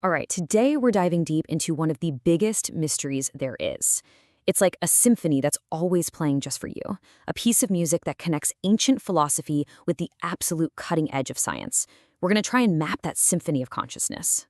All right, today we're diving deep into one of the biggest mysteries there is. It's like a symphony that's always playing just for you, a piece of music that connects ancient philosophy with the absolute cutting edge of science. We're going to try and map that symphony of consciousness.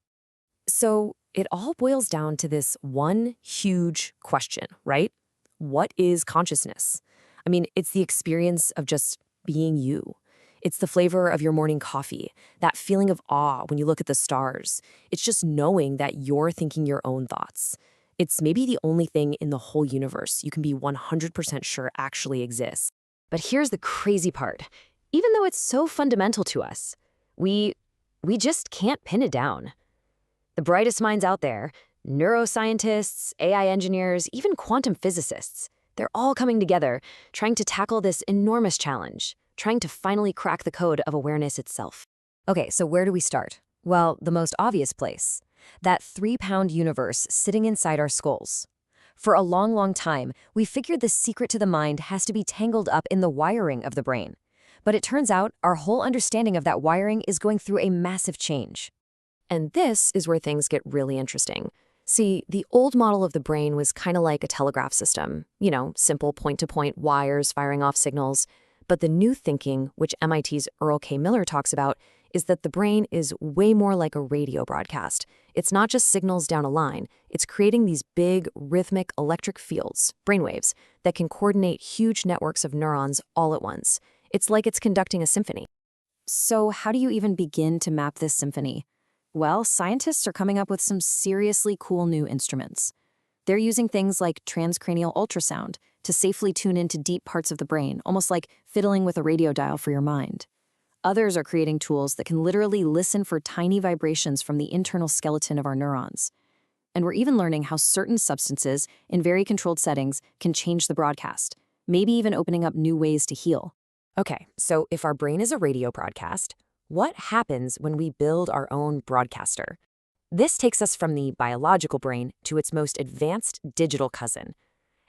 So it all boils down to this one huge question, right? What is consciousness? I mean, it's the experience of just being you. It's the flavor of your morning coffee, that feeling of awe when you look at the stars. It's just knowing that you're thinking your own thoughts. It's maybe the only thing in the whole universe you can be 100% sure actually exists. But here's the crazy part. Even though it's so fundamental to us, we just can't pin it down. The brightest minds out there, neuroscientists, AI engineers, even quantum physicists, they're all coming together, trying to tackle this enormous challenge, trying to finally crack the code of awareness itself. Okay, so where do we start? Well, the most obvious place. That 3-pound universe sitting inside our skulls. For a long, long time, we figured the secret to the mind has to be tangled up in the wiring of the brain. But it turns out our whole understanding of that wiring is going through a massive change. And this is where things get really interesting. See, the old model of the brain was kind of like a telegraph system, simple point-to-point wires firing off signals. But the new thinking, which MIT's Earl K. Miller talks about, is that the brain is way more like a radio broadcast. It's not just signals down a line. It's creating these big, rhythmic electric fields, brainwaves, that can coordinate huge networks of neurons all at once. It's like it's conducting a symphony. So how do you even begin to map this symphony? Well, scientists are coming up with some seriously cool new instruments. They're using things like transcranial ultrasound to safely tune into deep parts of the brain, almost like fiddling with a radio dial for your mind. Others are creating tools that can literally listen for tiny vibrations from the internal skeleton of our neurons. And we're even learning how certain substances in very controlled settings can change the broadcast, maybe even opening up new ways to heal. Okay, so if our brain is a radio broadcast, what happens when we build our own broadcaster? This takes us from the biological brain to its most advanced digital cousin.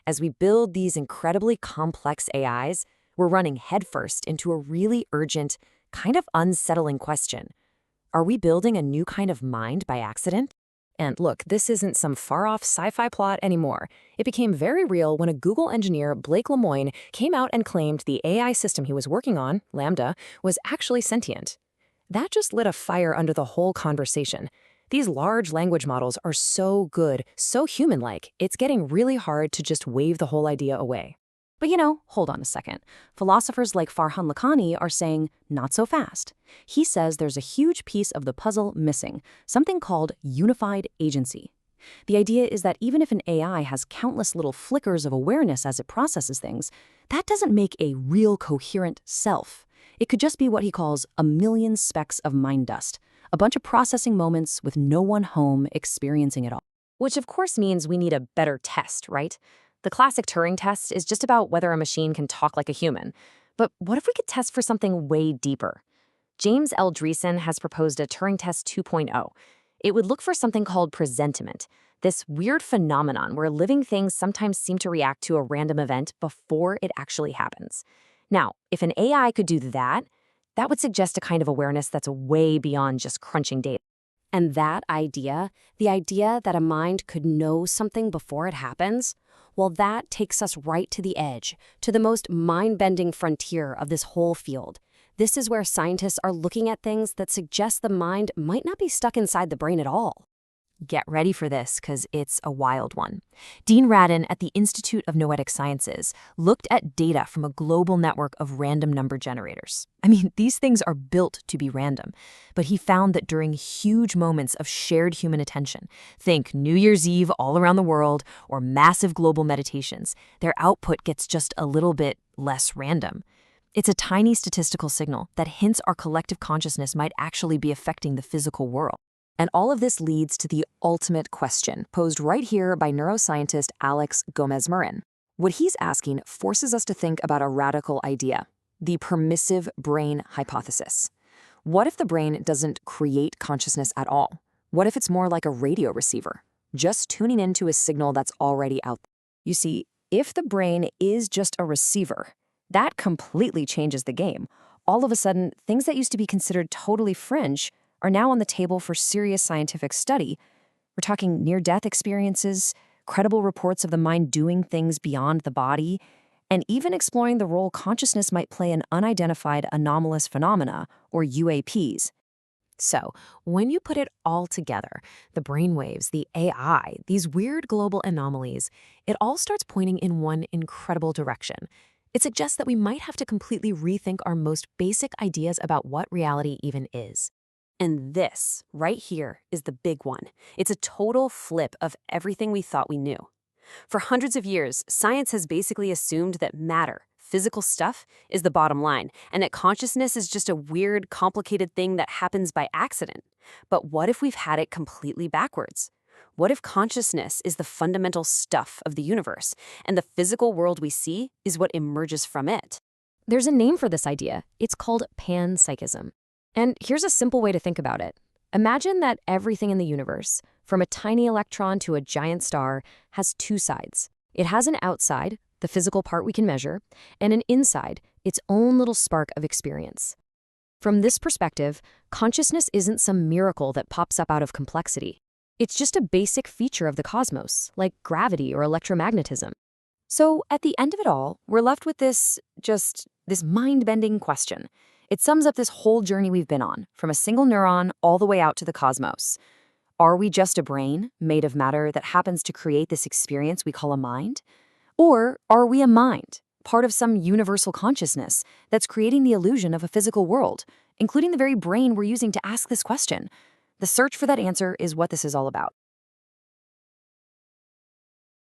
As we build these incredibly complex AIs, we're running headfirst into a really urgent, kind of unsettling question. Are we building a new kind of mind by accident? And look, this isn't some far-off sci-fi plot anymore. It became very real when a Google engineer, Blake Lemoine, came out and claimed the AI system he was working on, Lambda, was actually sentient. That just lit a fire under the whole conversation. These large language models are so good, so human-like, it's getting really hard to just wave the whole idea away. But hold on a second. Philosophers like Farhan Lakhani are saying, not so fast. He says there's a huge piece of the puzzle missing, something called unified agency. The idea is that even if an AI has countless little flickers of awareness as it processes things, that doesn't make a real coherent self. It could just be what he calls a million specks of mind dust, a bunch of processing moments with no one home experiencing it all. Which of course means we need a better test, right? The classic Turing test is just about whether a machine can talk like a human. But what if we could test for something way deeper? James L. Dreesen has proposed a Turing test 2.0. It would look for something called presentiment, this weird phenomenon where living things sometimes seem to react to a random event before it actually happens. Now, if an AI could do that, that would suggest a kind of awareness that's way beyond just crunching data. And that idea, the idea that a mind could know something before it happens, well, that takes us right to the edge, to the most mind-bending frontier of this whole field. This is where scientists are looking at things that suggest the mind might not be stuck inside the brain at all. Get ready for this, because it's a wild one. Dean Radin at the Institute of Noetic Sciences looked at data from a global network of random number generators. I mean, these things are built to be random. But he found that during huge moments of shared human attention, think New Year's Eve all around the world or massive global meditations, their output gets just a little bit less random. It's a tiny statistical signal that hints our collective consciousness might actually be affecting the physical world. And all of this leads to the ultimate question, posed right here by neuroscientist Alex Gomez-Murin. What he's asking forces us to think about a radical idea, the permissive brain hypothesis. What if the brain doesn't create consciousness at all? What if it's more like a radio receiver, just tuning into a signal that's already out there? You see, if the brain is just a receiver, that completely changes the game. All of a sudden, things that used to be considered totally fringe are now on the table for serious scientific study. We're talking near-death experiences, credible reports of the mind doing things beyond the body, and even exploring the role consciousness might play in unidentified anomalous phenomena, or UAPs. So, when you put it all together, the brainwaves, the AI, these weird global anomalies, it all starts pointing in one incredible direction. It suggests that we might have to completely rethink our most basic ideas about what reality even is. And this, right here, is the big one. It's a total flip of everything we thought we knew. For hundreds of years, science has basically assumed that matter, physical stuff, is the bottom line, and that consciousness is just a weird, complicated thing that happens by accident. But what if we've had it completely backwards? What if consciousness is the fundamental stuff of the universe, and the physical world we see is what emerges from it? There's a name for this idea. It's called panpsychism. And here's a simple way to think about it. Imagine that everything in the universe, from a tiny electron to a giant star, has two sides. It has an outside, the physical part we can measure, and an inside, its own little spark of experience. From this perspective, consciousness isn't some miracle that pops up out of complexity. It's just a basic feature of the cosmos, like gravity or electromagnetism. So at the end of it all, we're left with this mind-bending question. It sums up this whole journey we've been on, from a single neuron all the way out to the cosmos. Are we just a brain made of matter that happens to create this experience we call a mind? Or are we a mind, part of some universal consciousness that's creating the illusion of a physical world, including the very brain we're using to ask this question? The search for that answer is what this is all about.